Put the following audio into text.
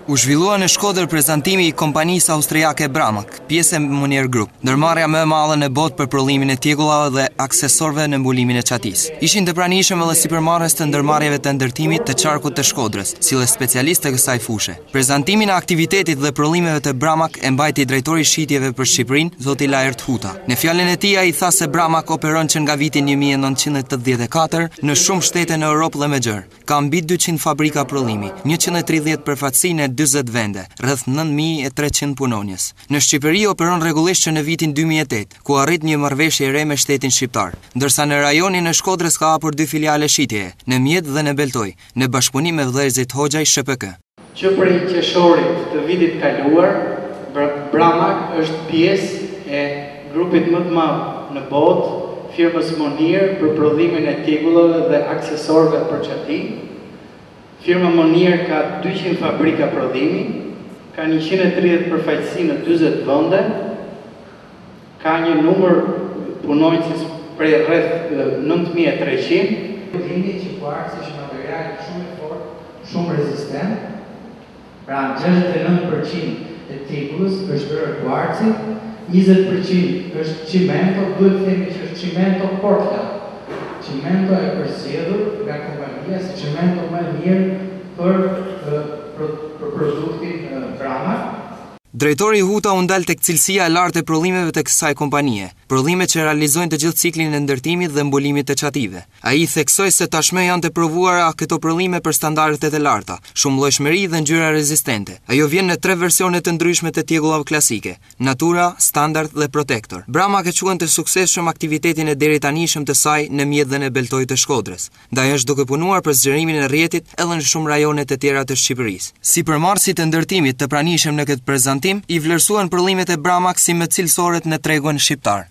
U zhvillua në Shkodër prezantimi I kompanisë austriake Bramak, pjesë e Monier Group, ndërmarrja më e madhe në botë për prodhimin e tjegullave dhe aksesorëve në mbulimin e çatisë. Ishin të pranishëm edhe sipërmarrës të ndërmarrjeve të ndërtimit të qarkut të Shkodrës, si dhe specialistë të kësaj fushë. Prezantimin e aktivitetit dhe prodhimeve të Bramak e mbajti drejtori I shitjeve për Shqipërinë, zoti Lajert Huta. Në fjalën e tij ai tha se Bramak operon që nga viti 1984 në shumë shtete në Europë dhe me gjerë. Ka mbi 200 fabrika prodhimi, 130 përfaqësi në 40 vende, rreth 9300 punonjës. Në Shqipëri operon rregullisht që në vitin 2008, ku arrit një marrëveshje e re me shtetin shqiptar, ndërsa në rajonin e Shkodrës ka hapur 2 filiale shitjeje, në Mjet dhe në Beltoj, në bashkëpunim me vëllezërit Hoxhaj SHPK. Që prej qershorit të vitit kaluar, Bramak është pjesë e grupit më të madh në botë, firmës Monier për prodhimin e tjegullave dhe aksesorëve për çati. Firma Monier ka 200 fabrika prodhimi, ka 130 përfaqësi në 40 vende, ka një numër punonjësish prej rreth 9300. Dini që kuartsi është material shumë I fortë, shumë rezistent. Pra 69% e tjegullës është bërë kuartsi, 20% është cimento, duhet të themi që është cimento Portland. Cimento e përzgjedhur nga kompania si cimento më I mirë për produktin Bramak. Drejtori Huta u ndal tek cilësia e lartë e prodhimeve të kësaj kompanie, prodhime që realizojnë të gjithë ciklin e ndërtimit dhe mbulimit të çative. Ai theksoi se tashmë janë të provuara këto prodhime për standardet e larta, shumëllojshmëri dhe ngjyra rezistente. Ajo vjen në 3 versione të ndryshme të tjegullave klasike: Natura, Standard dhe Protector. Bramak e quan të suksesshëm aktivitetin e deri tanishëm të saj në Mjet dhe në Beltoj të Shkodrës. Ndaj është duke punuar për zgjerimin e rrjetit edhe në shumë rajone të tjera të Shqipërisë. Sipërmarrësit të ndërtimit të pranishëm në këtë prezantim I vlerësuan prodhimet e Bramak si më cilësore në tregun shqiptar.